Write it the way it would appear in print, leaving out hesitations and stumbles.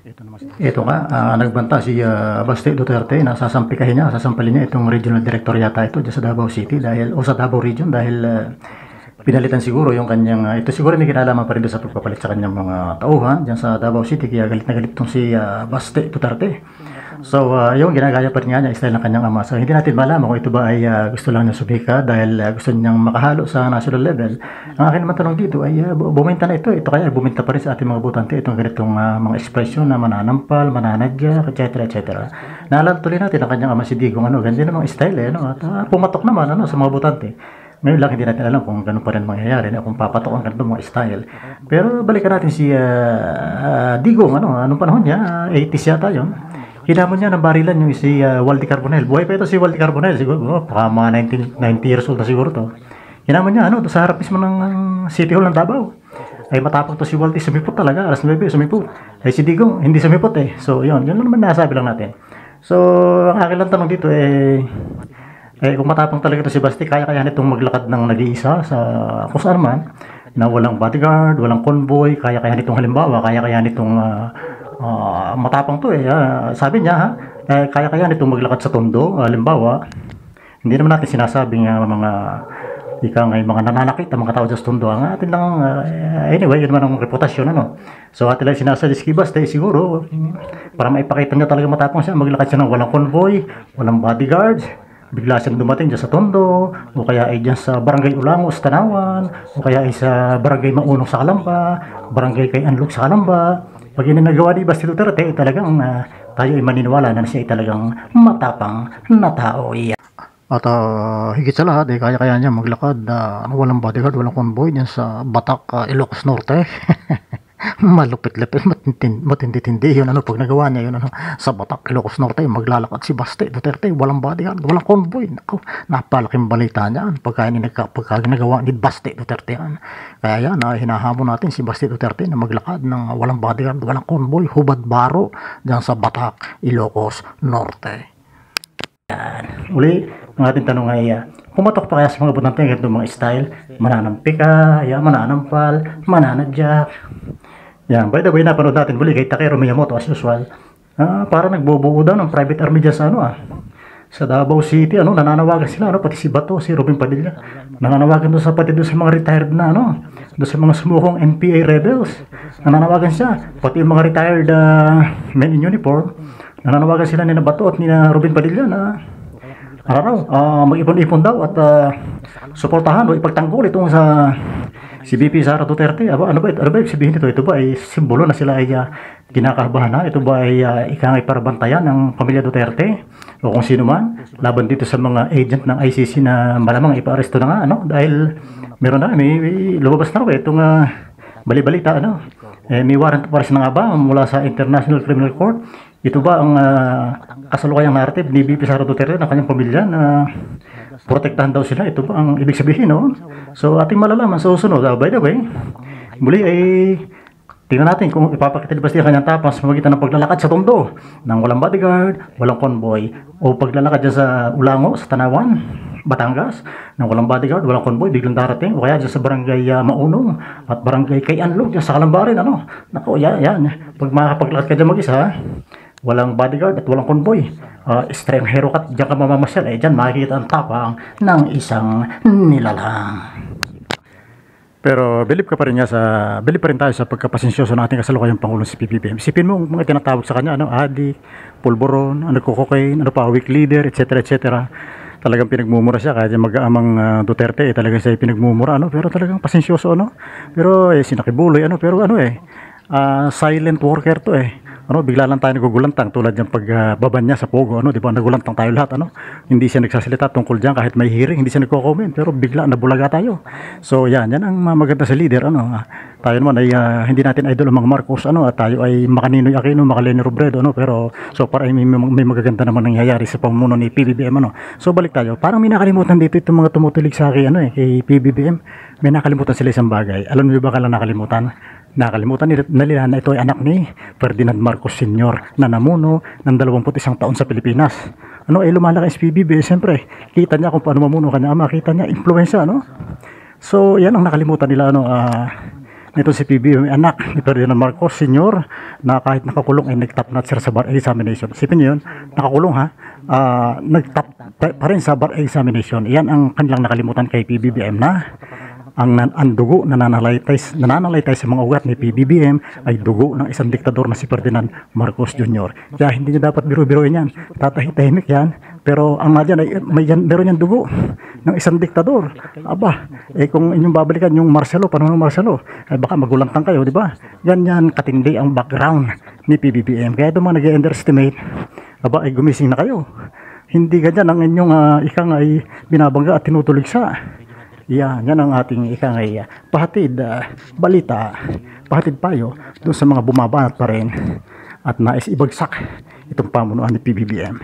Ito nga, nagbanta si Baste Duterte na sasampalin niya itong regional director yata ito dyan sa Davao City dahil, o sa Davao Region dahil pinalitan siguro yung kanyang, ito siguro may kinalaman pa rin doon sa pagpapalit sa kanyang mga tauhan dyan sa Davao City kaya galit na galit itong si Baste Duterte. So, yung ginagaya pa rin niya, style ng kanyang ama. So, hindi natin malaman kung ito ba ay gusto lang niya sumika dahil gusto niyang makahalo sa national level. Ang akin naman tanong dito ay buminta na ito. Ito kaya buminta pa rin sa ating mga botante itong ganitong mga ekspresyon na mananampal, mananadya, etc. etc. Naalala tuloy natin ang kanyang ama si Digong. Ganyan namang style no? At pumatok naman sa mga botante. Ngayon lang hindi natin alam kung ganun pa rin mangyayari na kung papatok ang ganitong mga style. Pero balikan natin si Digong. Anong panahon niya? 80s yata yun. Hinamon niya ng barilan yung si Waldy Carbonell. Buhay pa ito si Waldy Carbonell. Siguro, baka mga 90 years old na siguro to. Hinamon niya, sa harap mismo ng City Hall ng Davao. Ay matapang to si Waldy. Sumipot talaga. Alas 9, sumipot. Ay si Digong, hindi sumipot eh. So, yun lang naman nasabi lang natin. So, ang akin lang tanong dito kung matapang talaga ito si Basti, kaya nitong maglakad ng nag-iisa sa kung saan man, na walang bodyguard, walang convoy, kaya nitong halimbawa, kaya nitong matapang to sabi niya kaya nitong maglakad sa Tondo, halimbawa, hindi naman natin sinasabing mga mga nananakit ang mga tao sa Tondo, ang atin lang anyway, yun naman ang reputasyon so atin lang sinasadya si Basti siguro para maipakita niya talaga matapang siya, maglakad siya ng walang convoy, walang bodyguards, bigla siyang dumating dyan sa Tondo, o kaya ay dyan sa Barangay Ulangos, Tanawan, o kaya ay sa Barangay Maunong sa Kalamba, Barangay Kay Anlog sa Kalamba. Pag yun ang nagawa ni Basti Duterte, talagang tayo ay maniniwala na siya ay talagang matapang na tao. At higit sa lahat, kaya niya maglakad walang bodyguard, walang convoy dyan sa Batak, Ilocos Norte. Malupit-lupit, matindi-tindi yun pag nagawa niya yun sa Batak, Ilocos Norte, maglalakad si Baste Duterte, walang bodyguard, walang convoy. Naku, napalaking balita niyan pagka nagawa ni Baste Duterte yan. Kaya yan, hinahamon natin si Baste Duterte na maglakad ng walang bodyguard, walang convoy, hubad baro dyan sa Batak, Ilocos Norte. Yan. Uli, ang ating tanong ay pumatok pa kaya sa mga botante ng mga style, mananampi ka, mananampal, mananadyak. Yan, by the way, napanood natin muli kay Takeru Miyamoto as usual. Para nagbubuo daw ng private army dyan sa sa Davao City, nananawagan sila, pati si Bato, si Robin Padilla. Nananawagan doon pati doon sa mga retired na, doon sa mga sumukong NPA rebels. Nananawagan siya, pati yung mga retired men in uniform. Nananawagan sila ni Bato at ni Robin Padilla na mag-ipon-ipon daw at suportahan o ipagtanggol itong si VP Sara Duterte. Ano ba ibig sabihin nito? Ito ba ay simbolo na sila ay kinakabahan na? Ito ba ay ikangay para bantayan ng pamilya Duterte o kung sino man laban dito sa mga agent ng ICC na malamang ipa-aresto na nga dahil meron may lumabas na itong bali-balita may warrant pa rin nga ba mula sa International Criminal Court. Ito ba ang kasalukayang narrative ni VP Sara Duterte ng kanyang pamilya na protektahan daw sila? Ito ba ang ibig sabihin So ating malalaman sa susunod. By the way, muli ay tingnan natin kung ipapakita ni Basti ang kanyang tapang sa magitan ng paglalakad sa Tondo ng walang bodyguard, walang convoy, o paglalakad dyan sa Ulango, sa Tanawan, Batangas, ng walang bodyguard, walang convoy, biglang darating, o kaya dyan sa Barangay Maunong at Barangay Kay Anlog, dyan sa Kalambarin, Nako, yan. Pag makakapaglakad ka dyan mag-isa, walang bodyguard at walang convoy, estranghero ka, dyan ka mamamasyal, dyan makikita ang tapang ng isang nilalang. Pero believe pa rin tayo sa pagkapasensyoso ng ating kasalukuyang Pangulong si PBBM. Isipin mo mga tinatawag sa kanya, adik, pulboron, cocaine, weak leader, etc. etc. Talagang pinagmumura siya, kaya mag-aamang Duterte, talagang siya pinagmumura, pero talagang pasensyoso, Pero sinakibuloy, pero silent worker to bigla lang tayo nagugulantang tulad yung pagbaban niya sa Pogo, di ba? Nagulantang tayo lahat, Hindi siya nagsasalita tungkol diyan kahit may hearing, hindi siya nagko-comment, pero bigla nabulaga tayo. So yan ang maganda sa leader, Tayo naman ay hindi natin idol ang mga Marcos, at tayo ay Makaninoy Aquino, Makaleni Robredo, pero so para ay may magaganda naman nangyayari sa pamumuno ni PBBM, So balik tayo. Parang may nakalimutan dito itong mga tumutulig sa akin, kay PBBM. May nakalimutan sila isang bagay. Alam niyo ba kailan nakalimutan? Nakalimutan nila na ito ay anak ni Ferdinand Marcos Sr. na namuno ng 21 taon sa Pilipinas. Lumalaki ang PBB, siyempre. Kita niya kung paano mamuno kanya ama, kita niya impluwensya, So, yan ang nakalimutan nila, nito si PBBM, anak ni Ferdinand Marcos Sr. na kahit nakakulong ay nag-top notch sa bar examination. Isipin niyo yun, nakakulong ha, nag-top pa rin sa bar examination. Yan ang kanilang nakalimutan kay PBBM na ang dugo na nananalaytay sa mga ugat ni PBBM ay dugo ng isang diktador na si Ferdinand Marcos Jr. Kaya hindi niyo dapat biro-biroin yan. Tatahimik yan. Pero ang nadyan ay meron yan dugo ng isang diktador. Aba, kung inyong babalikan yung Marcelo, panahon ng Marcelo, ay baka magulantang kayo, di ba? Ganyan katindi ang background ni PBBM. Kaya ito mga nag-underestimate, aba ay gumising na kayo. Hindi ganyan ang inyong ikang ay binabangga at tinutuligsa. Yan ang ating ikang ay pahatid balita, pahatid payo doon sa mga bumabanat pa rin at nais ibagsak itong pamunuan ni PBBM.